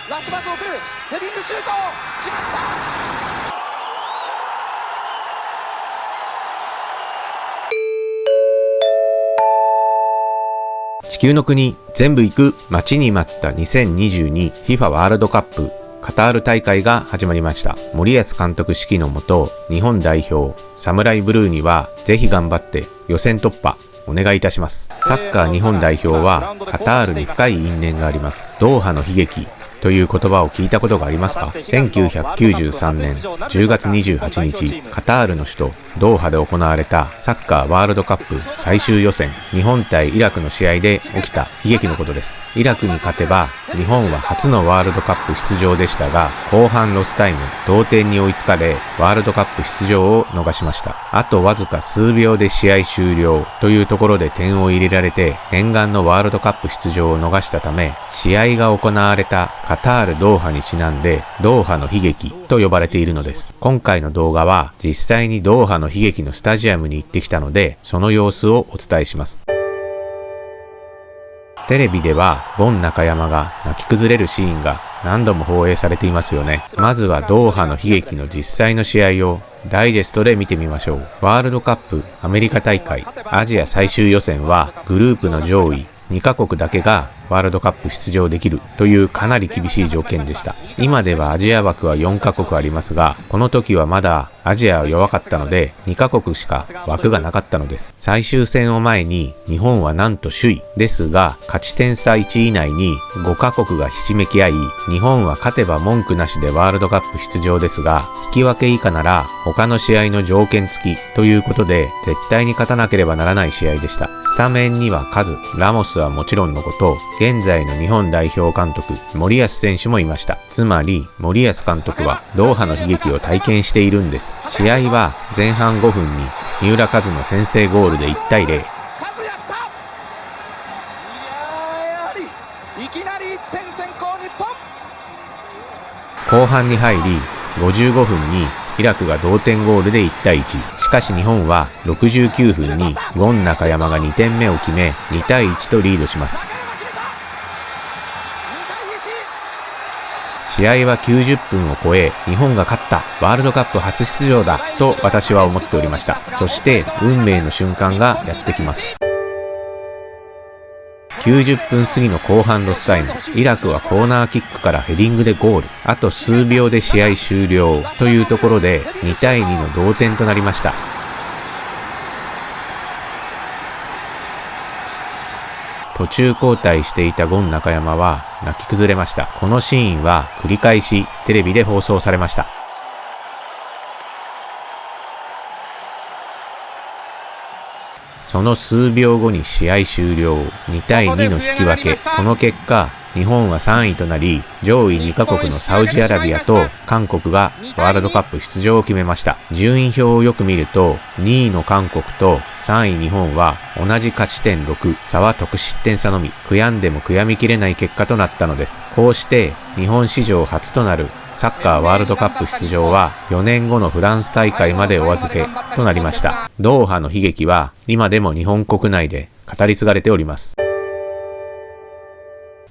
ラストパスを送る、ヘディングシュート、決まった。地球の国全部行く、待ちに待った 2022FIFA ワールドカップカタール大会が始まりました。森保監督指揮のもと、日本代表サムライブルーにはぜひ頑張って予選突破お願いいたします。サッカー日本代表はカタールに深い因縁があります。ドーハの悲劇という言葉を聞いたことがありますか？ 1993年10月28日、カタールの首都ドーハで行われたサッカーワールドカップ最終予選、日本対イラクの試合で起きた悲劇のことです。イラクに勝てば日本は初のワールドカップ出場でしたが、後半ロスタイム同点に追いつかれ、ワールドカップ出場を逃しました。あとわずか数秒で試合終了というところで点を入れられて、念願のワールドカップ出場を逃したため、試合が行われたカタールドーハにちなんでドーハの悲劇と呼ばれているのです。今回の動画は実際にドーハの悲劇のスタジアムに行ってきたので、その様子をお伝えします。テレビではゴン中山が泣き崩れるシーンが何度も放映されていますよね。まずはドーハの悲劇の実際の試合をダイジェストで見てみましょう。ワールドカップアメリカ大会アジア最終予選はグループの上位2カ国だけがワールドカップ出場できるというかなり厳しい条件でした。今ではアジア枠は4カ国ありますが、この時はまだアジアは弱かったので2カ国しか枠がなかったのです。最終戦を前に日本はなんと首位ですが、勝ち点差1位以内に5カ国がひしめき合い、日本は勝てば文句なしでワールドカップ出場ですが、引き分け以下なら他の試合の条件付きということで絶対に勝たなければならない試合でした。スタメンにはカズ、ラモスはもちろんのこと、現在の日本代表監督森保選手もいました。つまり森保監督はドーハの悲劇を体験しているんです。試合は前半5分に三浦和の先制ゴールで1対0。後半に入り55分にイラクが同点ゴールで1対1。しかし日本は69分にゴン中山が2点目を決め2対1とリードします。試合は90分を超え、日本が勝った、ワールドカップ初出場だと私は思っておりました。そして運命の瞬間がやってきます。90分過ぎの後半ロスタイム、イラクはコーナーキックからヘディングでゴール。あと数秒で試合終了というところで2対2の同点となりました。途中交代していたゴン中山は泣き崩れました。このシーンは繰り返しテレビで放送されました。その数秒後に試合終了、2対2の引き分け。この結果、日本は3位となり、上位2カ国のサウジアラビアと韓国がワールドカップ出場を決めました。順位表をよく見ると、2位の韓国と3位日本は同じ勝ち点6、差は得失点差のみ、悔やんでも悔やみきれない結果となったのです。こうして日本史上初となるサッカーワールドカップ出場は4年後のフランス大会までお預けとなりました。ドーハの悲劇は今でも日本国内で語り継がれております。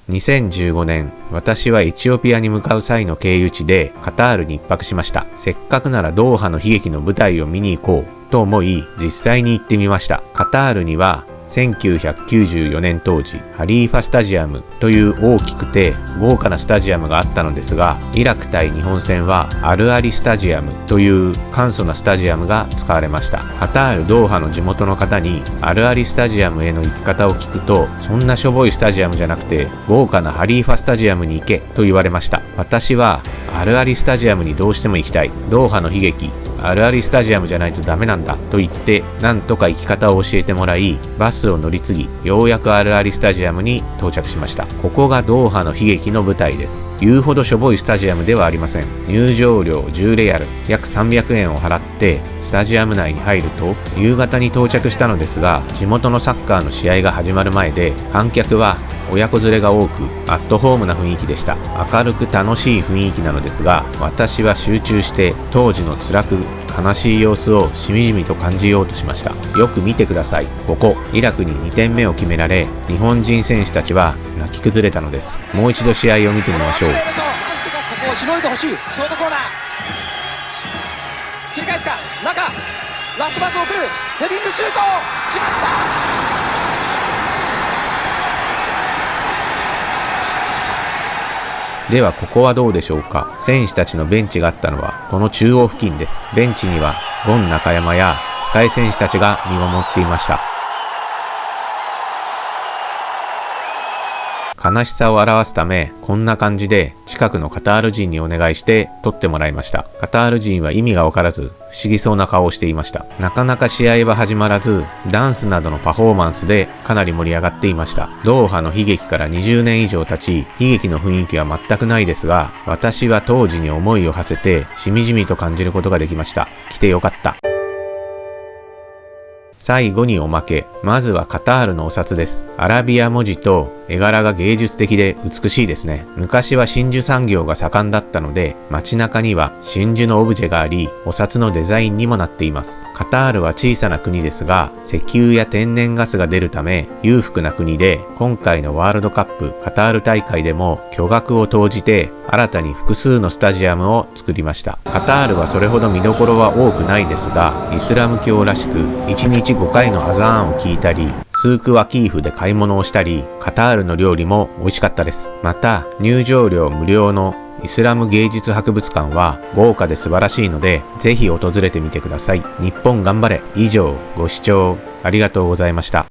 2015年、私はエチオピアに向かう際の経由地でカタールに一泊しました。せっかくならドーハの悲劇の舞台を見に行こうと思い、実際に行ってみました。カタールには1994年当時、ハリーファスタジアムという大きくて豪華なスタジアムがあったのですが、イラク対日本戦はアルアリスタジアムという簡素なスタジアムが使われました。カタールドーハの地元の方にアルアリスタジアムへの行き方を聞くと、そんなしょぼいスタジアムじゃなくて豪華なハリーファスタジアムに行けと言われました。私はアルアリスタジアムにどうしても行きたい。ドーハの悲劇、アルアリスタジアムじゃないとダメなんだと言って、なんとか行き方を教えてもらい、バスを乗り継ぎ、ようやくアルアリスタジアムに到着しました。ここがドーハの悲劇の舞台です。言うほどしょぼいスタジアムではありません。入場料10レアル、約300円を払ってスタジアム内に入ると、夕方に到着したのですが、地元のサッカーの試合が始まる前で、観客は親子連れが多く、アットホームな雰囲気でした。明るく楽しい雰囲気なのですが、私は集中して当時の辛く悲しい様子をしみじみと感じようとしました。よく見てください。ここ、イラクに2点目を決められ、日本人選手たちは泣き崩れたのです。もう一度試合を見てみましょう。こをしのいでほしい。ショートコーナー切り返すか、中ラストパスを送る、ヘディングシュート決まった。ではここはどうでしょうか。選手たちのベンチがあったのはこの中央付近です。ベンチにはゴン中山や控え選手たちが見守っていました。悲しさを表すためこんな感じで近くのカタール人にお願いして撮ってもらいました。カタール人は意味がわからず不思議そうな顔をしていました。なかなか試合は始まらず、ダンスなどのパフォーマンスでかなり盛り上がっていました。ドーハの悲劇から20年以上経ち、悲劇の雰囲気は全くないですが、私は当時に思いを馳せてしみじみと感じることができました。来てよかった。最後におまけ。まずはカタールのお札です。アラビア文字と絵柄が芸術的で美しいですね。昔は真珠産業が盛んだったので、街中には真珠のオブジェがあり、お札のデザインにもなっています。カタールは小さな国ですが、石油や天然ガスが出るため裕福な国で、今回のワールドカップカタール大会でも巨額を投じて新たに複数のスタジアムを作りました。カタールはそれほど見どころは多くないですが、イスラム教らしく1日5回のアザーンを聞いたり、スークワキーフで買い物をしたり、カタールの料理も美味しかったです。また、入場料無料のイスラム芸術博物館は豪華で素晴らしいので、ぜひ訪れてみてください。日本頑張れ。以上、ご視聴ありがとうございました。